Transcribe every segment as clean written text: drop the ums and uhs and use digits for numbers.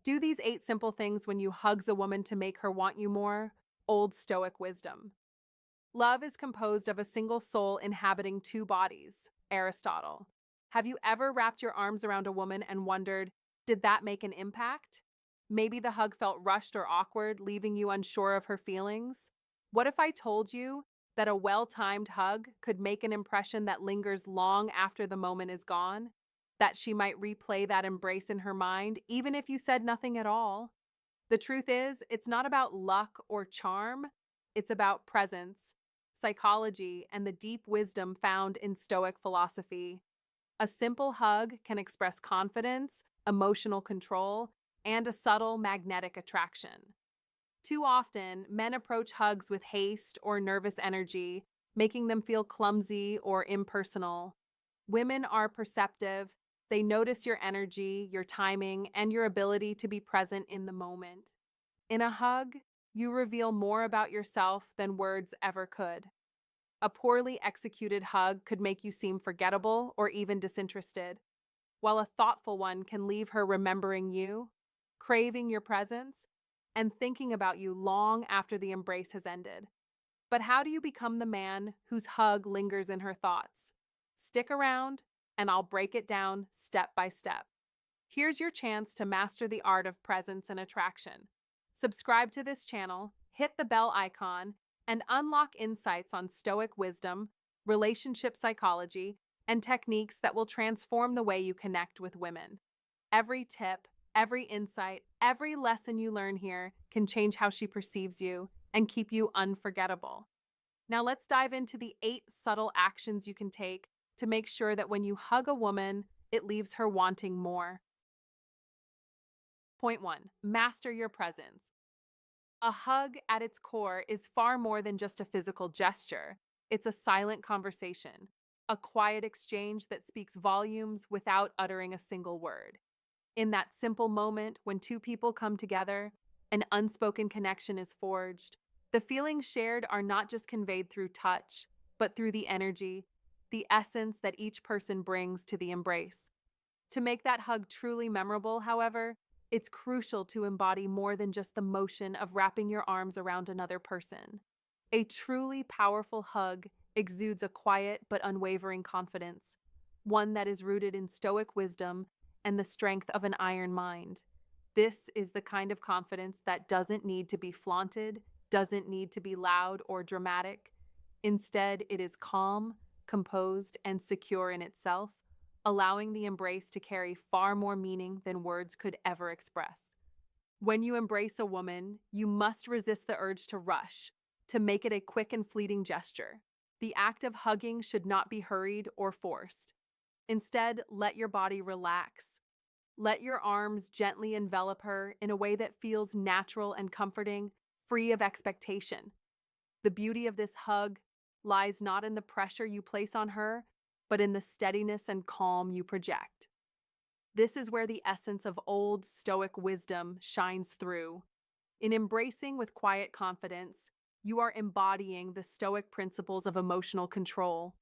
Do these 8 simple things when you hugs a woman to make her want you more. Old Stoic wisdom. Love is composed of a single soul inhabiting 2 bodies. Aristotle. Have you ever wrapped your arms around a woman and wondered, did that make an impact? Maybe the hug felt rushed or awkward, leaving you unsure of her feelings. What if I told you that a well-timed hug could make an impression that lingers long after the moment is gone? That she might replay that embrace in her mind, even if you said nothing at all? The truth is, it's not about luck or charm, it's about presence, psychology, and the deep wisdom found in Stoic philosophy. A simple hug can express confidence, emotional control, and a subtle magnetic attraction. Too often, men approach hugs with haste or nervous energy, making them feel clumsy or impersonal. Women are perceptive. They notice your energy, your timing, and your ability to be present in the moment. In a hug, you reveal more about yourself than words ever could. A poorly executed hug could make you seem forgettable or even disinterested, while a thoughtful one can leave her remembering you, craving your presence, and thinking about you long after the embrace has ended. But how do you become the man whose hug lingers in her thoughts? Stick around, and I'll break it down step by step. Here's your chance to master the art of presence and attraction. Subscribe to this channel, hit the bell icon, and unlock insights on Stoic wisdom, relationship psychology, and techniques that will transform the way you connect with women. Every tip, every insight, every lesson you learn here can change how she perceives you and keep you unforgettable. Now let's dive into the 8 subtle actions you can take to make sure that when you hug a woman, it leaves her wanting more. Point 1. Master your presence. A hug at its core is far more than just a physical gesture. It's a silent conversation, a quiet exchange that speaks volumes without uttering a single word. In that simple moment when 2 people come together, an unspoken connection is forged. The feelings shared are not just conveyed through touch, but through the energy, the essence that each person brings to the embrace. To make that hug truly memorable, however, it's crucial to embody more than just the motion of wrapping your arms around another person. A truly powerful hug exudes a quiet but unwavering confidence, one that is rooted in Stoic wisdom and the strength of an iron mind. This is the kind of confidence that doesn't need to be flaunted, doesn't need to be loud or dramatic. Instead, it is calm, composed, and secure in itself, allowing the embrace to carry far more meaning than words could ever express. When you embrace a woman, you must resist the urge to rush, to make it a quick and fleeting gesture. The act of hugging should not be hurried or forced. Instead, let your body relax. Let your arms gently envelop her in a way that feels natural and comforting, free of expectation. The beauty of this hug lies not in the pressure you place on her, but in the steadiness and calm you project. This is where the essence of old Stoic wisdom shines through. In embracing with quiet confidence, you are embodying the Stoic principles of emotional control.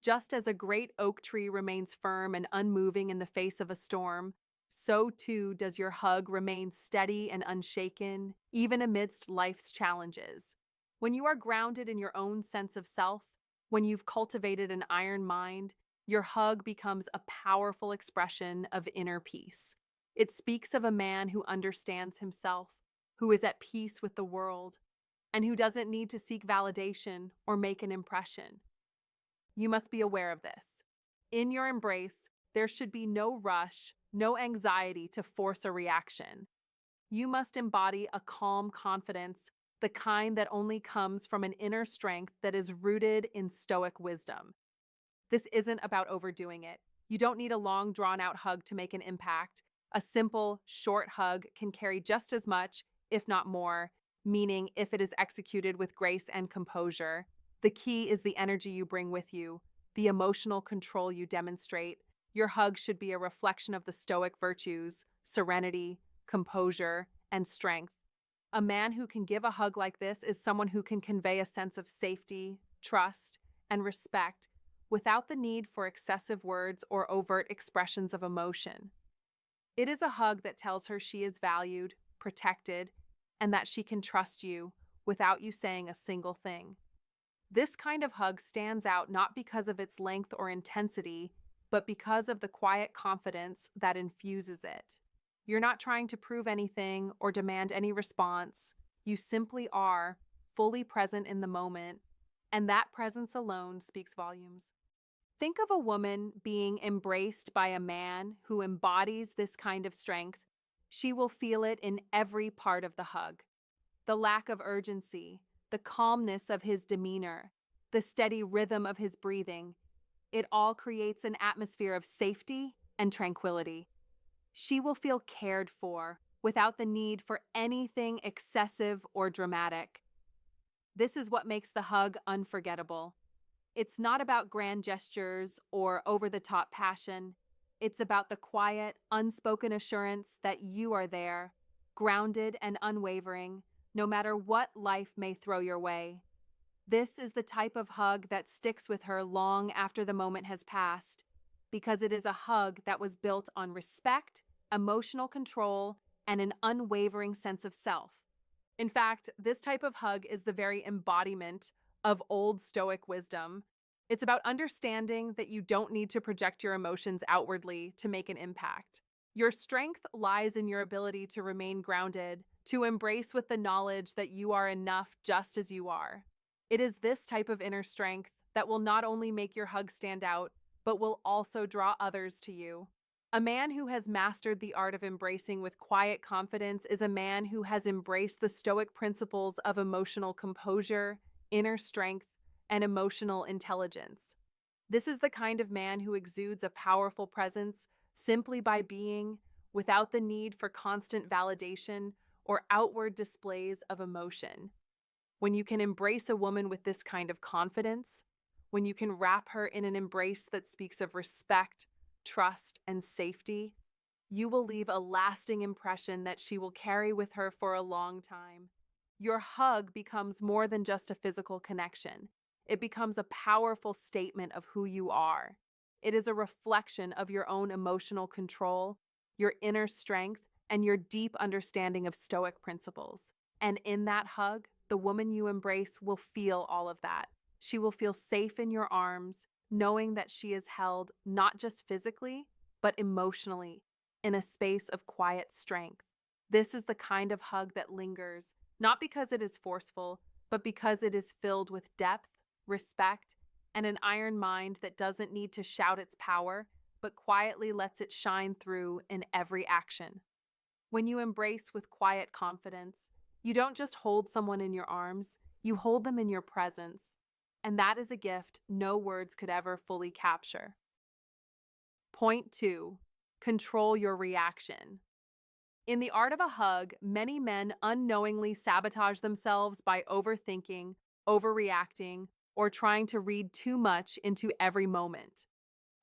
Just as a great oak tree remains firm and unmoving in the face of a storm, so too does your hug remain steady and unshaken, even amidst life's challenges. When you are grounded in your own sense of self, when you've cultivated an iron mind, your hug becomes a powerful expression of inner peace. It speaks of a man who understands himself, who is at peace with the world, and who doesn't need to seek validation or make an impression. You must be aware of this. In your embrace, there should be no rush, no anxiety to force a reaction. You must embody a calm confidence, the kind that only comes from an inner strength that is rooted in Stoic wisdom. This isn't about overdoing it. You don't need a long, drawn-out hug to make an impact. A simple, short hug can carry just as much, if not more, meaning if it is executed with grace and composure. The key is the energy you bring with you, the emotional control you demonstrate. Your hug should be a reflection of the Stoic virtues, serenity, composure, and strength. A man who can give a hug like this is someone who can convey a sense of safety, trust, and respect without the need for excessive words or overt expressions of emotion. It is a hug that tells her she is valued, protected, and that she can trust you without you saying a single thing. This kind of hug stands out not because of its length or intensity, but because of the quiet confidence that infuses it. You're not trying to prove anything or demand any response. You simply are fully present in the moment, and that presence alone speaks volumes. Think of a woman being embraced by a man who embodies this kind of strength. She will feel it in every part of the hug. The lack of urgency, the calmness of his demeanor, the steady rhythm of his breathing, it all creates an atmosphere of safety and tranquility. She will feel cared for without the need for anything excessive or dramatic. This is what makes the hug unforgettable. It's not about grand gestures or over the top passion. It's about the quiet, unspoken assurance that you are there, grounded and unwavering, no matter what life may throw your way. This is the type of hug that sticks with her long after the moment has passed, because it is a hug that was built on respect, emotional control, and an unwavering sense of self. In fact, this type of hug is the very embodiment of old Stoic wisdom. It's about understanding that you don't need to project your emotions outwardly to make an impact. Your strength lies in your ability to remain grounded, to embrace with the knowledge that you are enough just as you are. It is this type of inner strength that will not only make your hug stand out, but will also draw others to you. A man who has mastered the art of embracing with quiet confidence is a man who has embraced the Stoic principles of emotional composure, inner strength, and emotional intelligence. This is the kind of man who exudes a powerful presence simply by being, without the need for constant validation or outward displays of emotion. When you can embrace a woman with this kind of confidence, when you can wrap her in an embrace that speaks of respect, trust, and safety, you will leave a lasting impression that she will carry with her for a long time. Your hug becomes more than just a physical connection. It becomes a powerful statement of who you are. It is a reflection of your own emotional control, your inner strength, and your deep understanding of Stoic principles. And in that hug, the woman you embrace will feel all of that. She will feel safe in your arms, knowing that she is held not just physically, but emotionally, in a space of quiet strength. This is the kind of hug that lingers, not because it is forceful, but because it is filled with depth, respect, and an iron mind that doesn't need to shout its power, but quietly lets it shine through in every action. When you embrace with quiet confidence, you don't just hold someone in your arms, you hold them in your presence. And that is a gift no words could ever fully capture. Point 2. Control your reaction. In the art of a hug, many men unknowingly sabotage themselves by overthinking, overreacting, or trying to read too much into every moment.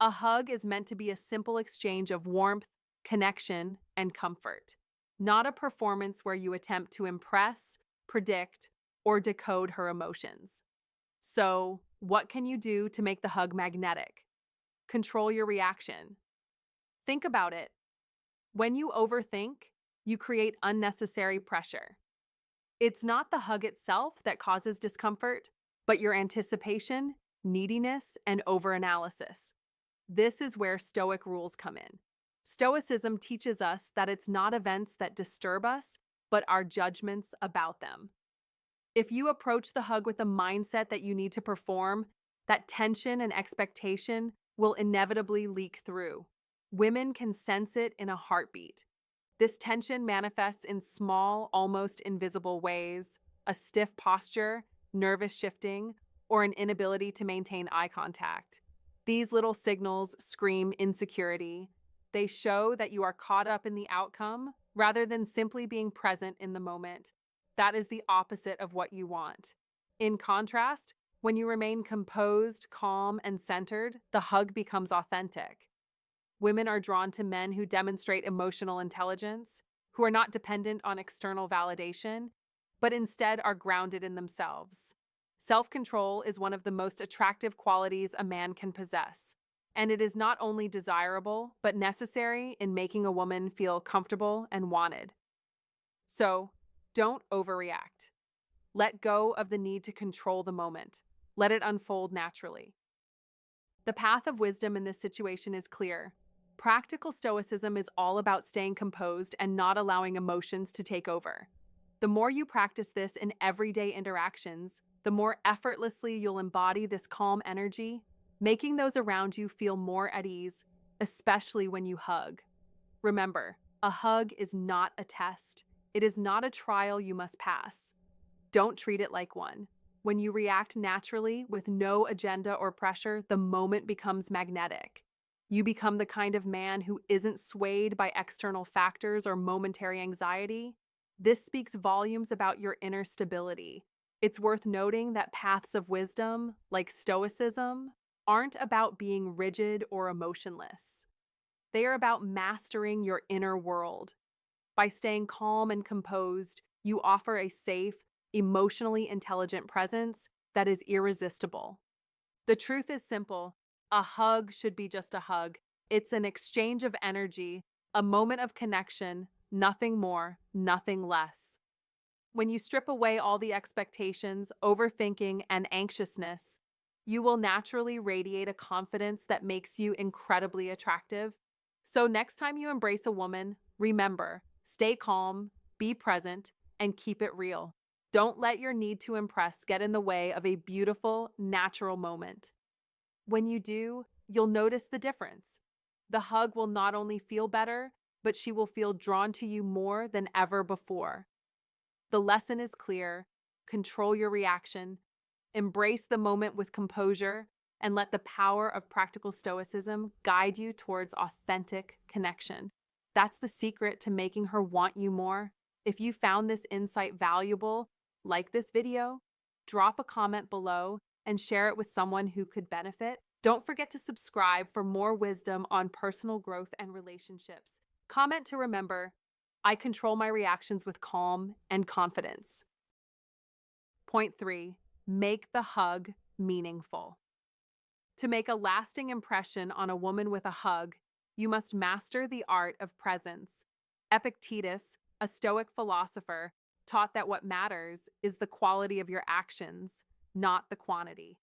A hug is meant to be a simple exchange of warmth, connection, and comfort, not a performance where you attempt to impress, predict, or decode her emotions. So, what can you do to make the hug magnetic? Control your reaction. Think about it. When you overthink, you create unnecessary pressure. It's not the hug itself that causes discomfort, but your anticipation, neediness, and overanalysis. This is where Stoic rules come in. Stoicism teaches us that it's not events that disturb us, but our judgments about them. If you approach the hug with a mindset that you need to perform, that tension and expectation will inevitably leak through. Women can sense it in a heartbeat. This tension manifests in small, almost invisible ways: a stiff posture, nervous shifting, or an inability to maintain eye contact. These little signals scream insecurity. They show that you are caught up in the outcome rather than simply being present in the moment. That is the opposite of what you want. In contrast, when you remain composed, calm, and centered, the hug becomes authentic. Women are drawn to men who demonstrate emotional intelligence, who are not dependent on external validation, but instead are grounded in themselves. Self-control is one of the most attractive qualities a man can possess, and it is not only desirable, but necessary in making a woman feel comfortable and wanted. So, don't overreact. Let go of the need to control the moment. Let it unfold naturally. The path of wisdom in this situation is clear. Practical Stoicism is all about staying composed and not allowing emotions to take over. The more you practice this in everyday interactions, the more effortlessly you'll embody this calm energy, making those around you feel more at ease, especially when you hug. Remember, a hug is not a test. It is not a trial you must pass. Don't treat it like one. When you react naturally with no agenda or pressure, the moment becomes magnetic. You become the kind of man who isn't swayed by external factors or momentary anxiety. This speaks volumes about your inner stability. It's worth noting that paths of wisdom, like Stoicism, aren't about being rigid or emotionless. They are about mastering your inner world. By staying calm and composed, you offer a safe, emotionally intelligent presence that is irresistible. The truth is simple. A hug should be just a hug. It's an exchange of energy, a moment of connection, nothing more, nothing less. When you strip away all the expectations, overthinking, and anxiousness, you will naturally radiate a confidence that makes you incredibly attractive. So, next time you embrace a woman, remember, stay calm, be present, and keep it real. Don't let your need to impress get in the way of a beautiful, natural moment. When you do, you'll notice the difference. The hug will not only feel better, but she will feel drawn to you more than ever before. The lesson is clear. Control your reaction, embrace the moment with composure, and let the power of practical stoicism guide you towards authentic connection. That's the secret to making her want you more. If you found this insight valuable, like this video, drop a comment below and share it with someone who could benefit. Don't forget to subscribe for more wisdom on personal growth and relationships. Comment to remember, I control my reactions with calm and confidence. Point 3, make the hug meaningful. To make a lasting impression on a woman with a hug, you must master the art of presence. Epictetus, a Stoic philosopher, taught that what matters is the quality of your actions, not the quantity.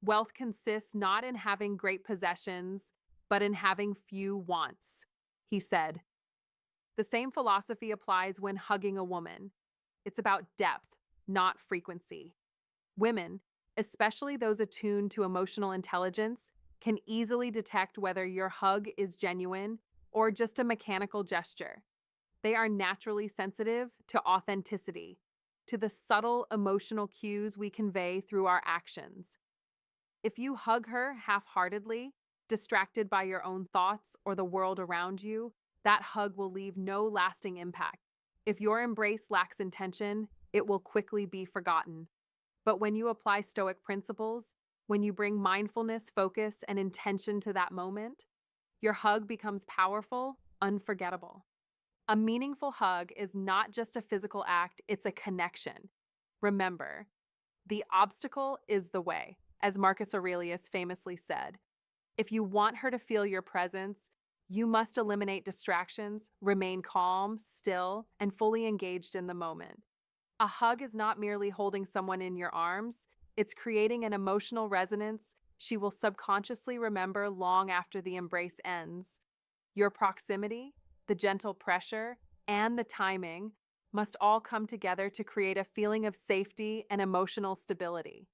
Wealth consists not in having great possessions, but in having few wants, he said. The same philosophy applies when hugging a woman. It's about depth, not frequency. Women, especially those attuned to emotional intelligence, can easily detect whether your hug is genuine or just a mechanical gesture. They are naturally sensitive to authenticity, to the subtle emotional cues we convey through our actions. If you hug her half-heartedly, distracted by your own thoughts or the world around you, that hug will leave no lasting impact. If your embrace lacks intention, it will quickly be forgotten. But when you apply Stoic principles, when you bring mindfulness, focus, and intention to that moment, your hug becomes powerful, unforgettable. A meaningful hug is not just a physical act, it's a connection. Remember, the obstacle is the way, as Marcus Aurelius famously said. If you want her to feel your presence, you must eliminate distractions, remain calm, still, and fully engaged in the moment. A hug is not merely holding someone in your arms, it's creating an emotional resonance she will subconsciously remember long after the embrace ends. Your proximity, the gentle pressure, and the timing must all come together to create a feeling of safety and emotional stability.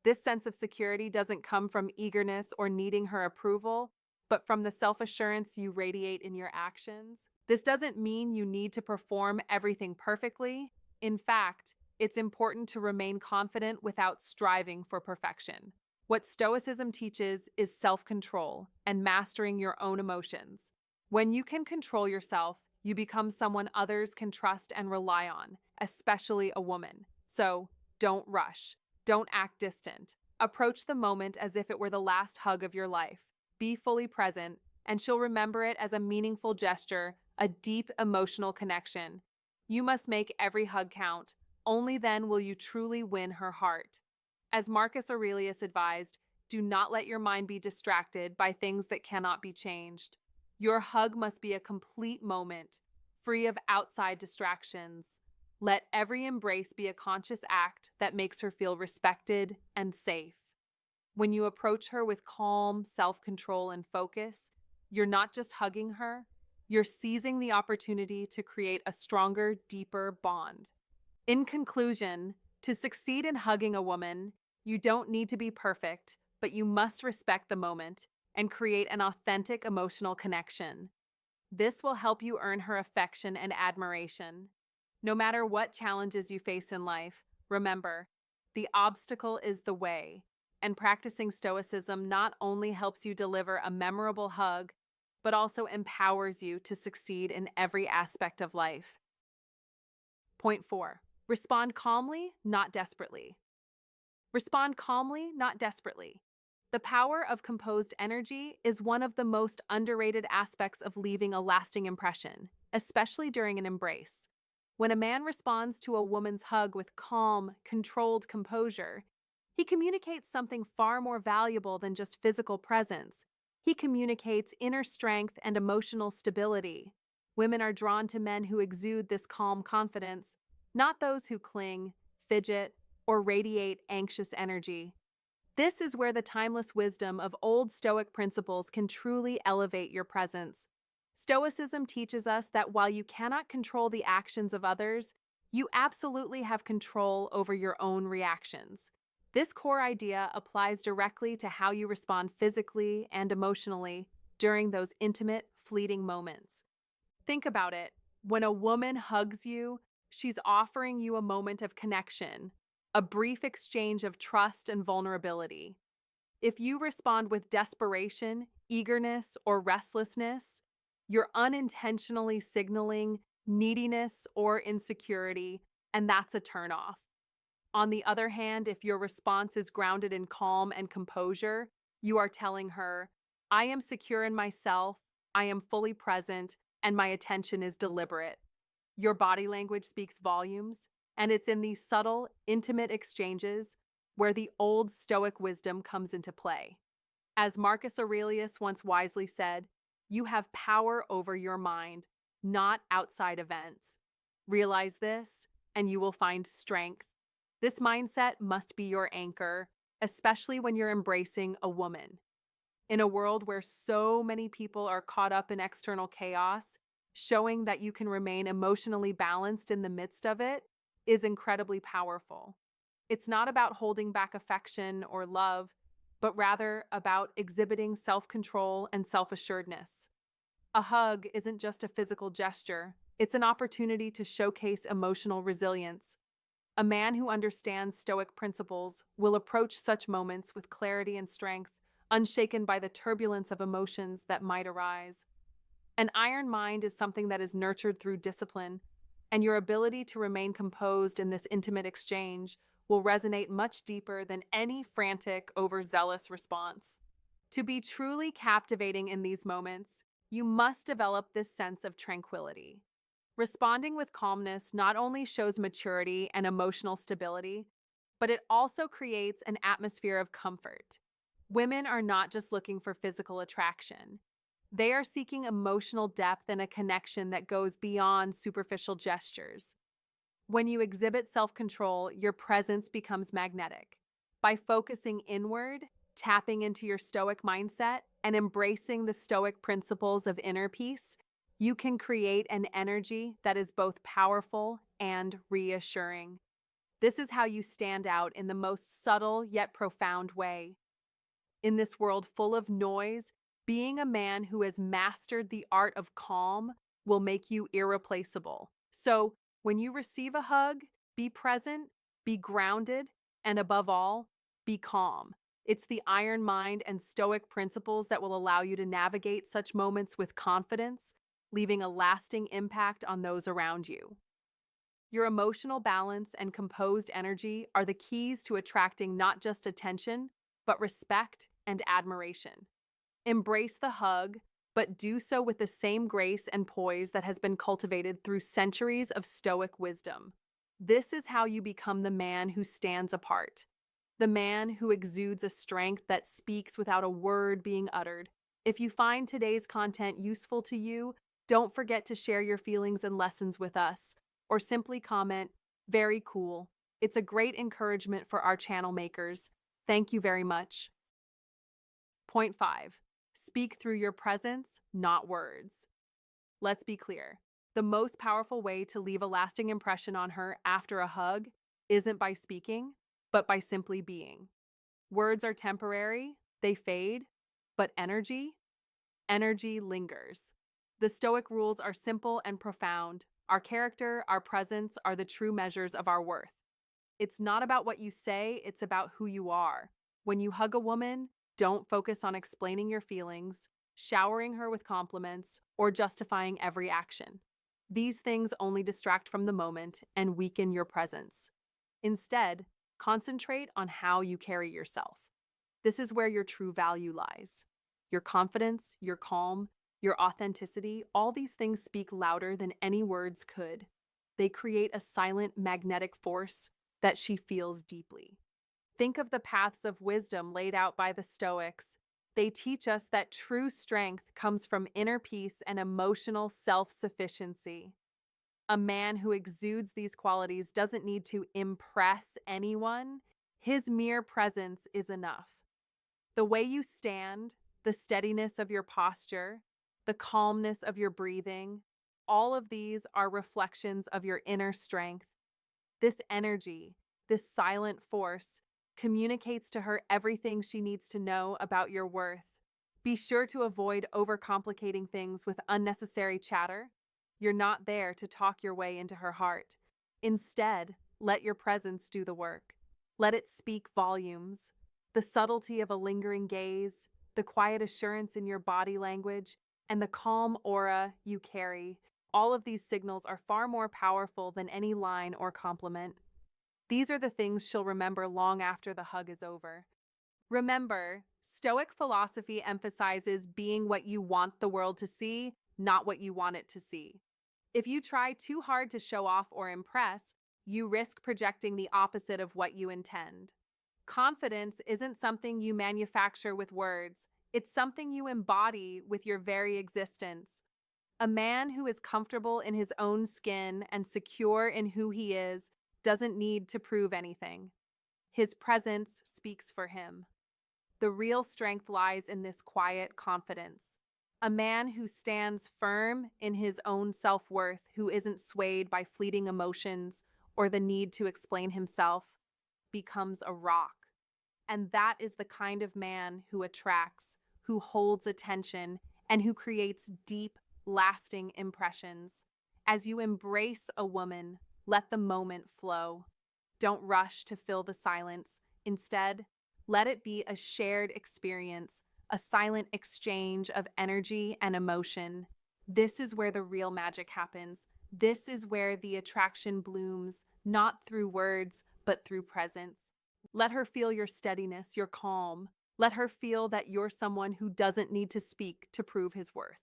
This sense of security doesn't come from eagerness or needing her approval, but from the self-assurance you radiate in your actions. This doesn't mean you need to perform everything perfectly. In fact, it's important to remain confident without striving for perfection. What Stoicism teaches is self-control and mastering your own emotions. When you can control yourself, you become someone others can trust and rely on, especially a woman. So, don't rush. Don't act distant. Approach the moment as if it were the last hug of your life. Be fully present, and she'll remember it as a meaningful gesture, a deep emotional connection. You must make every hug count. Only then will you truly win her heart. As Marcus Aurelius advised, Do not let your mind be distracted by things that cannot be changed. Your hug must be a complete moment, free of outside distractions. Let every embrace be a conscious act that makes her feel respected and safe. When you approach her with calm, self control, and focus, you're not just hugging her, you're seizing the opportunity to create a stronger, deeper bond. In conclusion, to succeed in hugging a woman, you don't need to be perfect, but you must respect the moment and create an authentic emotional connection. This will help you earn her affection and admiration. No matter what challenges you face in life, remember, the obstacle is the way, and practicing Stoicism not only helps you deliver a memorable hug, but also empowers you to succeed in every aspect of life. Point 4. Respond calmly, not desperately. Respond calmly, not desperately. The power of composed energy is one of the most underrated aspects of leaving a lasting impression, especially during an embrace. When a man responds to a woman's hug with calm, controlled composure, he communicates something far more valuable than just physical presence. He communicates inner strength and emotional stability. Women are drawn to men who exude this calm confidence, not those who cling, fidget, or radiate anxious energy. This is where the timeless wisdom of old Stoic principles can truly elevate your presence. Stoicism teaches us that while you cannot control the actions of others, you absolutely have control over your own reactions. This core idea applies directly to how you respond physically and emotionally during those intimate, fleeting moments. Think about it. When a woman hugs you, she's offering you a moment of connection, a brief exchange of trust and vulnerability. If you respond with desperation, eagerness, or restlessness, you're unintentionally signaling neediness or insecurity, and that's a turnoff. On the other hand, if your response is grounded in calm and composure, you are telling her, I am secure in myself, I am fully present, and my attention is deliberate. Your body language speaks volumes, and it's in these subtle, intimate exchanges where the old Stoic wisdom comes into play. As Marcus Aurelius once wisely said, you have power over your mind, not outside events. Realize this, and you will find strength. This mindset must be your anchor, especially when you're embracing a woman. In a world where so many people are caught up in external chaos, showing that you can remain emotionally balanced in the midst of it is incredibly powerful. It's not about holding back affection or love, but rather about exhibiting self-control and self-assuredness. A hug isn't just a physical gesture, it's an opportunity to showcase emotional resilience. A man who understands Stoic principles will approach such moments with clarity and strength, unshaken by the turbulence of emotions that might arise. An iron mind is something that is nurtured through discipline, and your ability to remain composed in this intimate exchange will resonate much deeper than any frantic, overzealous response. To be truly captivating in these moments, you must develop this sense of tranquility. Responding with calmness not only shows maturity and emotional stability, but it also creates an atmosphere of comfort. Women are not just looking for physical attraction. They are seeking emotional depth and a connection that goes beyond superficial gestures. When you exhibit self-control, your presence becomes magnetic. By focusing inward, tapping into your Stoic mindset, and embracing the Stoic principles of inner peace, you can create an energy that is both powerful and reassuring. This is how you stand out in the most subtle yet profound way. In this world full of noise, being a man who has mastered the art of calm will make you irreplaceable. So, when you receive a hug, be present, be grounded, and above all, be calm. It's the iron mind and Stoic principles that will allow you to navigate such moments with confidence, leaving a lasting impact on those around you. Your emotional balance and composed energy are the keys to attracting not just attention, but respect and admiration. Embrace the hug, but do so with the same grace and poise that has been cultivated through centuries of Stoic wisdom. This is how you become the man who stands apart. the man who exudes a strength that speaks without a word being uttered. If you find today's content useful to you, don't forget to share your feelings and lessons with us, or simply comment, "Very cool." It's a great encouragement for our channel makers. Thank you very much. Point 5. Speak through your presence, not words. Let's be clear. The most powerful way to leave a lasting impression on her after a hug isn't by speaking, but by simply being. Words are temporary, they fade, but energy lingers. The Stoic rules are simple and profound. Our character, our presence are the true measures of our worth. It's not about what you say, it's about who you are. When you hug a woman, don't focus on explaining your feelings, showering her with compliments, or justifying every action. These things only distract from the moment and weaken your presence. Instead, concentrate on how you carry yourself. This is where your true value lies. Your confidence, your calm, your authenticity, all these things speak louder than any words could. They create a silent magnetic force that she feels deeply. Think of the paths of wisdom laid out by the Stoics. They teach us that true strength comes from inner peace and emotional self-sufficiency. A man who exudes these qualities doesn't need to impress anyone. His mere presence is enough. The way you stand, the steadiness of your posture, the calmness of your breathing, all of these are reflections of your inner strength. This energy, this silent force, communicates to her everything she needs to know about your worth. Be sure to avoid overcomplicating things with unnecessary chatter. You're not there to talk your way into her heart. Instead, let your presence do the work. Let it speak volumes. The subtlety of a lingering gaze, the quiet assurance in your body language, and the calm aura you carry, all of these signals are far more powerful than any line or compliment. These are the things she'll remember long after the hug is over. Remember, Stoic philosophy emphasizes being what you want the world to see, not what you want it to see. If you try too hard to show off or impress, you risk projecting the opposite of what you intend. Confidence isn't something you manufacture with words, it's something you embody with your very existence. A man who is comfortable in his own skin and secure in who he is doesn't need to prove anything. His presence speaks for him. The real strength lies in this quiet confidence. A man who stands firm in his own self-worth, who isn't swayed by fleeting emotions or the need to explain himself, becomes a rock. And that is the kind of man who attracts, who holds attention, and who creates deep, lasting impressions. As you embrace a woman, let the moment flow. Don't rush to fill the silence. Instead, let it be a shared experience, a silent exchange of energy and emotion. This is where the real magic happens. This is where the attraction blooms, not through words, but through presence. Let her feel your steadiness, your calm. Let her feel that you're someone who doesn't need to speak to prove his worth.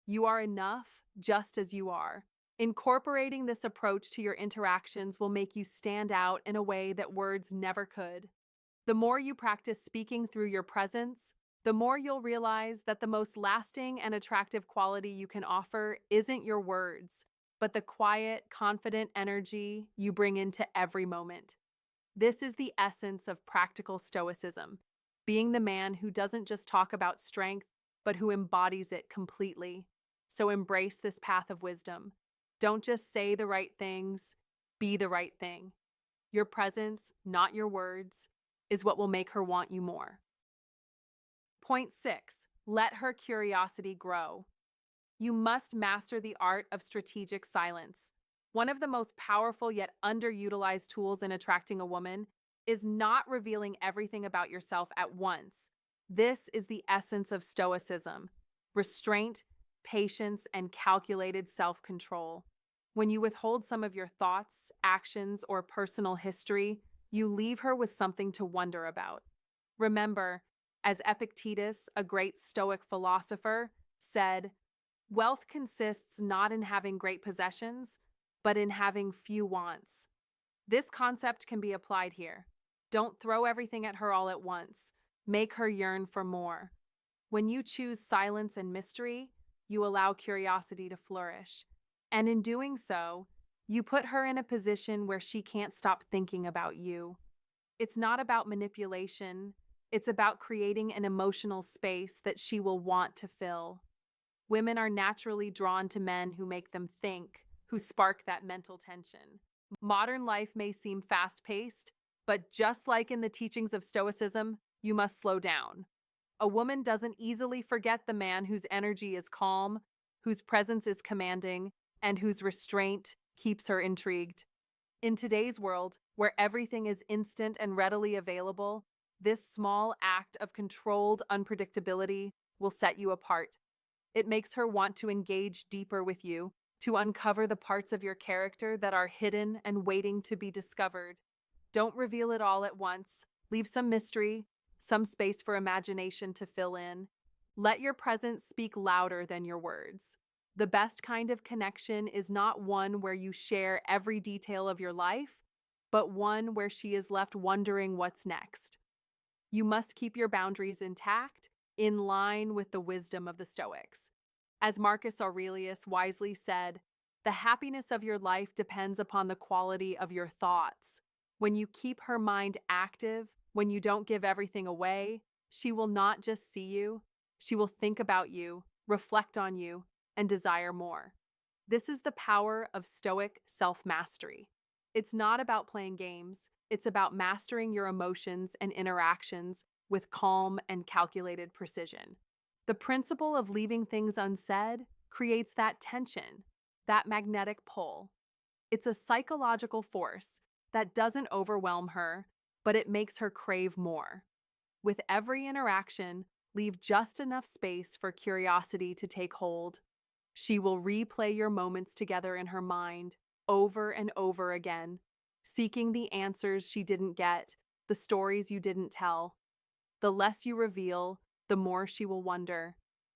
You are enough just as you are. Incorporating this approach to your interactions will make you stand out in a way that words never could. The more you practice speaking through your presence, the more you'll realize that the most lasting and attractive quality you can offer isn't your words, but the quiet, confident energy you bring into every moment. This is the essence of practical Stoicism, being the man who doesn't just talk about strength, but who embodies it completely. So embrace this path of wisdom. Don't just say the right things, be the right thing. Your presence, not your words, is what will make her want you more. Point 6. Let her curiosity grow. You must master the art of strategic silence. One of the most powerful yet underutilized tools in attracting a woman is not revealing everything about yourself at once. This is the essence of Stoicism: restraint, patience, and calculated self-control. When you withhold some of your thoughts, actions, or personal history, you leave her with something to wonder about. Remember, as Epictetus, a great Stoic philosopher, said, "Wealth consists not in having great possessions, but in having few wants." This concept can be applied here. Don't throw everything at her all at once. Make her yearn for more. When you choose silence and mystery, you allow curiosity to flourish. And in doing so, you put her in a position where she can't stop thinking about you. It's not about manipulation, it's about creating an emotional space that she will want to fill. Women are naturally drawn to men who make them think, who spark that mental tension. Modern life may seem fast paced, but just like in the teachings of Stoicism, you must slow down. A woman doesn't easily forget the man whose energy is calm, whose presence is commanding, and whose restraint keeps her intrigued. In today's world, where everything is instant and readily available, this small act of controlled unpredictability will set you apart. It makes her want to engage deeper with you, to uncover the parts of your character that are hidden and waiting to be discovered. Don't reveal it all at once. Leave some mystery, some space for imagination to fill in. Let your presence speak louder than your words. The best kind of connection is not one where you share every detail of your life, but one where she is left wondering what's next. You must keep your boundaries intact, in line with the wisdom of the Stoics. As Marcus Aurelius wisely said, the happiness of your life depends upon the quality of your thoughts. When you keep her mind active, when you don't give everything away, she will not just see you, she will think about you, reflect on you, and desire more. This is the power of Stoic self-mastery. It's not about playing games, it's about mastering your emotions and interactions with calm and calculated precision. The principle of leaving things unsaid creates that tension, that magnetic pull. It's a psychological force that doesn't overwhelm her, but it makes her crave more. With every interaction, leave just enough space for curiosity to take hold. She will replay your moments together in her mind over and over again, seeking the answers she didn't get, the stories you didn't tell. The less you reveal, the more she will wonder.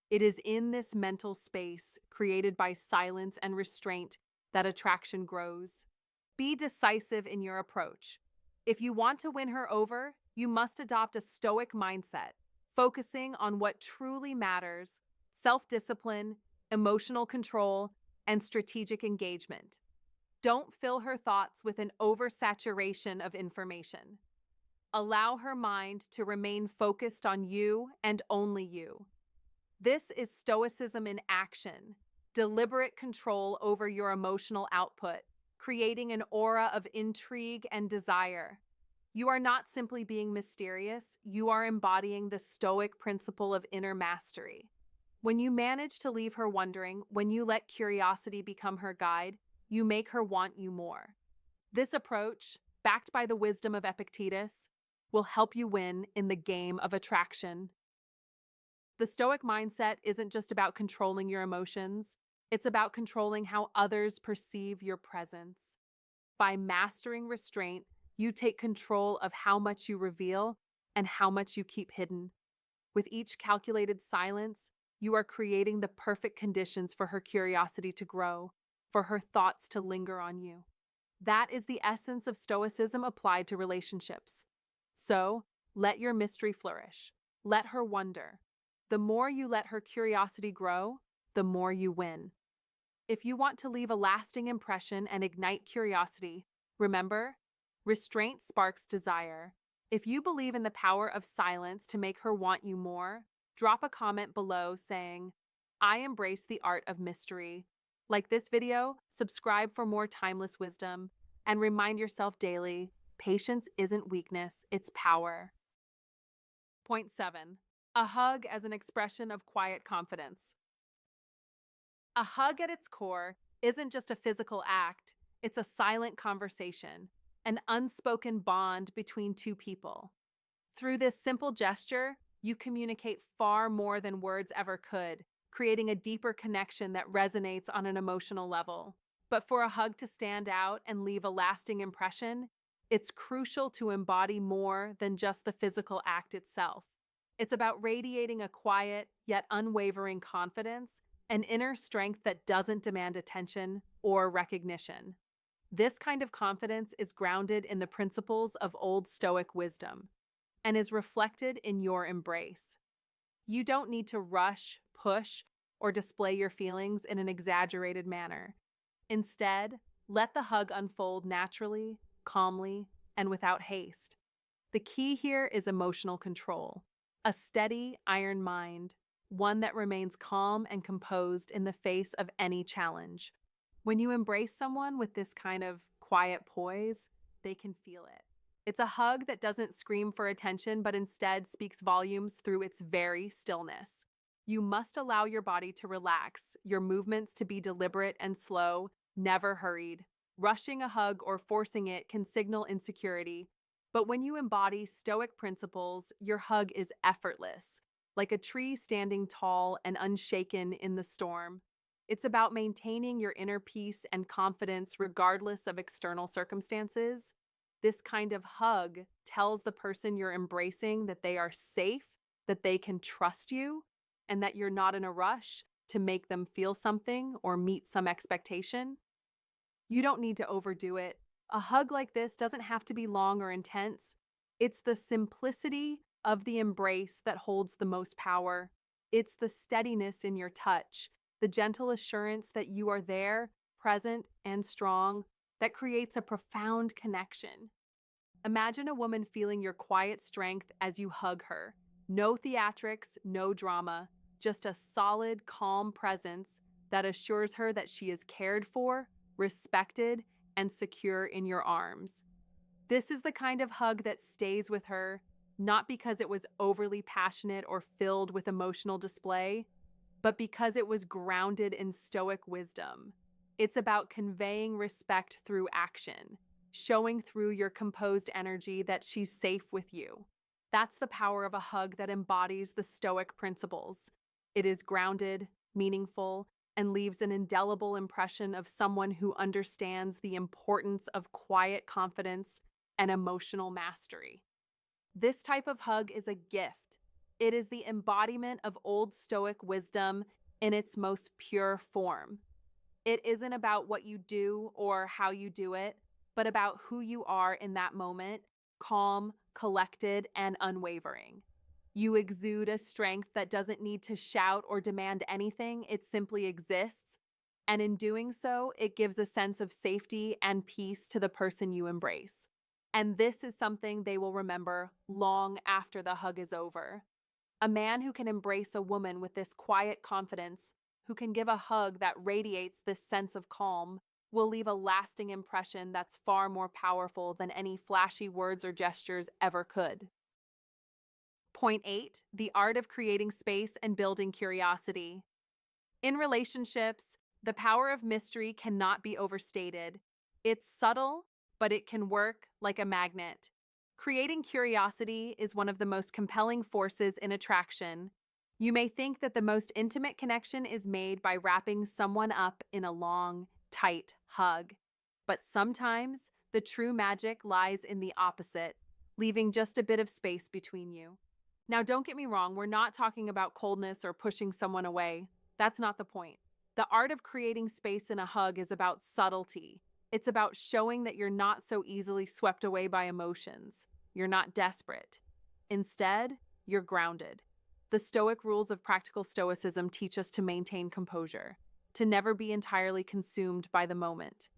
It is in this mental space, created by silence and restraint, that attraction grows. Be decisive in your approach. If you want to win her over, you must adopt a stoic mindset, focusing on what truly matters: self-discipline, emotional control, and strategic engagement. Don't fill her thoughts with an oversaturation of information. Allow her mind to remain focused on you and only you. This is Stoicism in action, deliberate control over your emotional output, creating an aura of intrigue and desire. You are not simply being mysterious, you are embodying the Stoic principle of inner mastery. When you manage to leave her wondering, when you let curiosity become her guide, you make her want you more. This approach, backed by the wisdom of Epictetus, will help you win in the game of attraction. The Stoic mindset isn't just about controlling your emotions, it's about controlling how others perceive your presence. By mastering restraint, you take control of how much you reveal and how much you keep hidden. With each calculated silence, you are creating the perfect conditions for her curiosity to grow, for her thoughts to linger on you. That is the essence of Stoicism applied to relationships. So, let your mystery flourish. Let her wonder. The more you let her curiosity grow, the more you win. If you want to leave a lasting impression and ignite curiosity, remember, restraint sparks desire. If you believe in the power of silence to make her want you more, drop a comment below saying, "I embrace the art of mystery." Like this video, subscribe for more timeless wisdom, and remind yourself daily, patience isn't weakness, it's power. Point 7. A hug as an expression of quiet confidence. A hug at its core isn't just a physical act, it's a silent conversation, an unspoken bond between two people. Through this simple gesture, you communicate far more than words ever could, creating a deeper connection that resonates on an emotional level. But for a hug to stand out and leave a lasting impression, it's crucial to embody more than just the physical act itself. It's about radiating a quiet yet unwavering confidence, an inner strength that doesn't demand attention or recognition. This kind of confidence is grounded in the principles of Old Stoic wisdom and is reflected in your embrace. You don't need to rush, push, or display your feelings in an exaggerated manner. Instead, let the hug unfold naturally, calmly, and without haste. The key here is emotional control, a steady, iron mind, one that remains calm and composed in the face of any challenge. When you embrace someone with this kind of quiet poise, they can feel it. It's a hug that doesn't scream for attention, but instead speaks volumes through its very stillness. You must allow your body to relax, your movements to be deliberate and slow, never hurried. Rushing a hug or forcing it can signal insecurity. But when you embody Stoic principles, your hug is effortless, like a tree standing tall and unshaken in the storm. It's about maintaining your inner peace and confidence regardless of external circumstances. This kind of hug tells the person you're embracing that they are safe, that they can trust you, and that you're not in a rush to make them feel something or meet some expectation. You don't need to overdo it. A hug like this doesn't have to be long or intense. It's the simplicity of the embrace that holds the most power. It's the steadiness in your touch, the gentle assurance that you are there, present, and strong, that creates a profound connection. Imagine a woman feeling your quiet strength as you hug her. No theatrics, no drama, just a solid, calm presence that assures her that she is cared for, respected, and secure in your arms. This is the kind of hug that stays with her, not because it was overly passionate or filled with emotional display, but because it was grounded in Stoic wisdom. It's about conveying respect through action, showing through your composed energy that she's safe with you. That's the power of a hug that embodies the Stoic principles. It is grounded, meaningful, and leaves an indelible impression of someone who understands the importance of quiet confidence and emotional mastery. This type of hug is a gift. It is the embodiment of Old Stoic wisdom in its most pure form. It isn't about what you do or how you do it, but about who you are in that moment, calm, collected, and unwavering. You exude a strength that doesn't need to shout or demand anything, it simply exists. And in doing so, it gives a sense of safety and peace to the person you embrace. And this is something they will remember long after the hug is over. A man who can embrace a woman with this quiet confidence, who can give a hug that radiates this sense of calm, will leave a lasting impression that's far more powerful than any flashy words or gestures ever could. Point 8, the art of creating space and building curiosity. In relationships, the power of mystery cannot be overstated. It's subtle, but it can work like a magnet. Creating curiosity is one of the most compelling forces in attraction. You may think that the most intimate connection is made by wrapping someone up in a long, tight hug. But sometimes the true magic lies in the opposite, leaving just a bit of space between you. Now, don't get me wrong, we're not talking about coldness or pushing someone away. That's not the point. The art of creating space in a hug is about subtlety. It's about showing that you're not so easily swept away by emotions. You're not desperate. Instead, you're grounded. The Stoic rules of practical Stoicism teach us to maintain composure, to never be entirely consumed by the moment.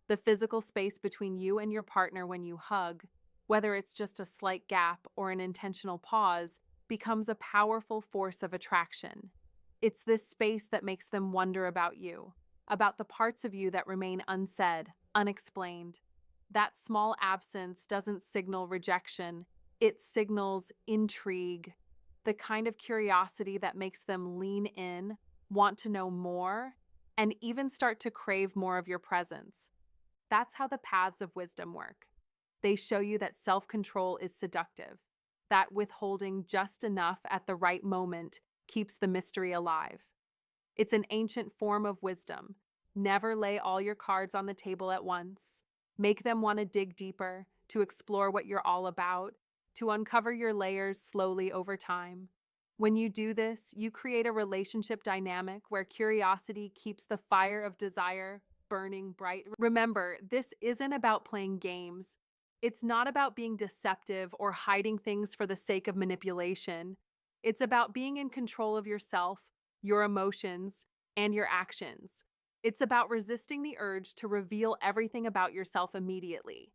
The physical space between you and your partner when you hug, whether it's just a slight gap or an intentional pause, becomes a powerful force of attraction. It's this space that makes them wonder about you, about the parts of you that remain unsaid, unexplained. That small absence doesn't signal rejection, it signals intrigue, the kind of curiosity that makes them lean in, want to know more, and even start to crave more of your presence. That's how the paths of wisdom work. They show you that self-control is seductive, that withholding just enough at the right moment keeps the mystery alive. It's an ancient form of wisdom. Never lay all your cards on the table at once. Make them want to dig deeper, to explore what you're all about, to uncover your layers slowly over time. When you do this, you create a relationship dynamic where curiosity keeps the fire of desire burning bright. Remember, this isn't about playing games. It's not about being deceptive or hiding things for the sake of manipulation. It's about being in control of yourself, your emotions, and your actions. It's about resisting the urge to reveal everything about yourself immediately.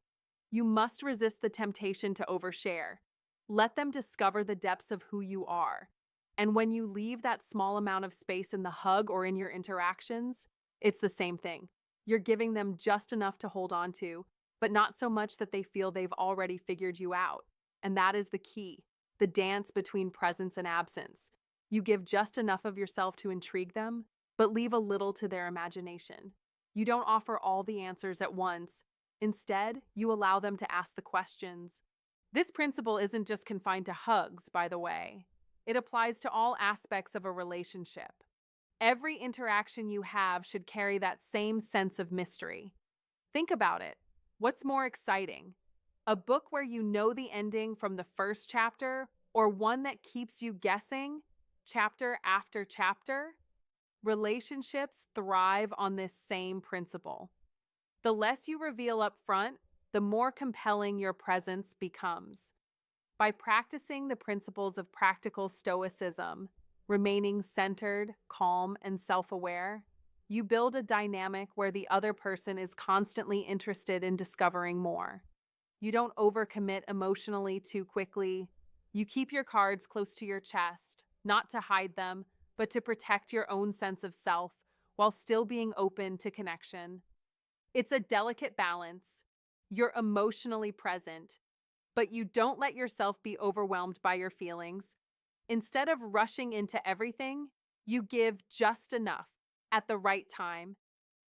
You must resist the temptation to overshare. Let them discover the depths of who you are. And when you leave that small amount of space in the hug or in your interactions, it's the same thing. You're giving them just enough to hold on to, but not so much that they feel they've already figured you out. And that is the key, the dance between presence and absence. You give just enough of yourself to intrigue them, but leave a little to their imagination. You don't offer all the answers at once. Instead, you allow them to ask the questions. This principle isn't just confined to hugs, by the way. It applies to all aspects of a relationship. Every interaction you have should carry that same sense of mystery. Think about it. What's more exciting? A book where you know the ending from the first chapter, or one that keeps you guessing, chapter after chapter? Relationships thrive on this same principle. The less you reveal up front, the more compelling your presence becomes. By practicing the principles of practical Stoicism, remaining centered, calm, and self-aware, you build a dynamic where the other person is constantly interested in discovering more. You don't overcommit emotionally too quickly. You keep your cards close to your chest, not to hide them, but to protect your own sense of self while still being open to connection. It's a delicate balance. You're emotionally present, but you don't let yourself be overwhelmed by your feelings. Instead of rushing into everything, you give just enough at the right time.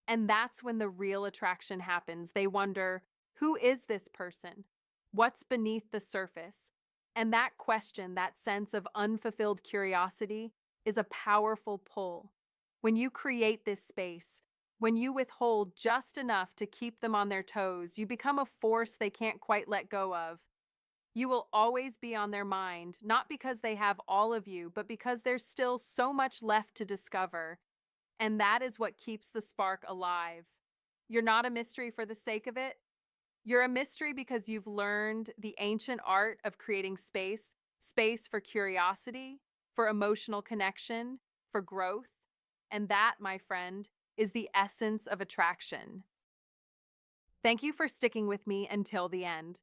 And that's when the real attraction happens. They wonder, who is this person? What's beneath the surface? And that question, that sense of unfulfilled curiosity, is a powerful pull. When you create this space, when you withhold just enough to keep them on their toes, you become a force they can't quite let go of. You will always be on their mind, not because they have all of you, but because there's still so much left to discover. And that is what keeps the spark alive. You're not a mystery for the sake of it. You're a mystery because you've learned the ancient art of creating space, space for curiosity, for emotional connection, for growth. And that, my friend, is the essence of attraction. Thank you for sticking with me until the end.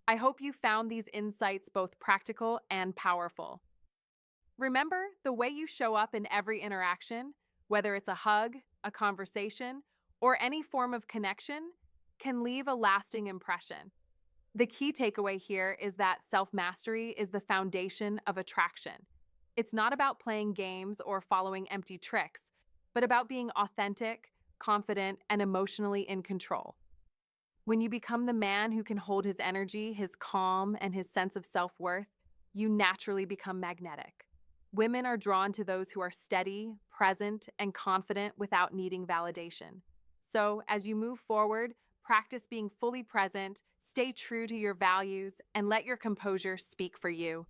I hope you found these insights both practical and powerful. Remember, the way you show up in every interaction, whether it's a hug, a conversation, or any form of connection, can leave a lasting impression. The key takeaway here is that self-mastery is the foundation of attraction. It's not about playing games or following empty tricks, but about being authentic, confident, and emotionally in control. When you become the man who can hold his energy, his calm, and his sense of self-worth, you naturally become magnetic. Women are drawn to those who are steady, present, and confident without needing validation. So, as you move forward, practice being fully present, stay true to your values, and let your composure speak for you.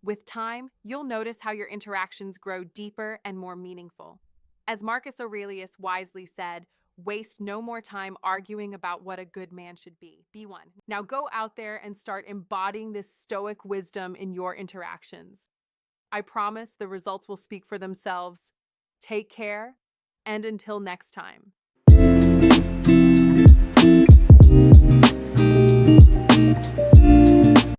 With time, you'll notice how your interactions grow deeper and more meaningful. As Marcus Aurelius wisely said, waste no more time arguing about what a good man should be. Be one. Now go out there and start embodying this stoic wisdom in your interactions. I promise the results will speak for themselves. Take care, and until next time.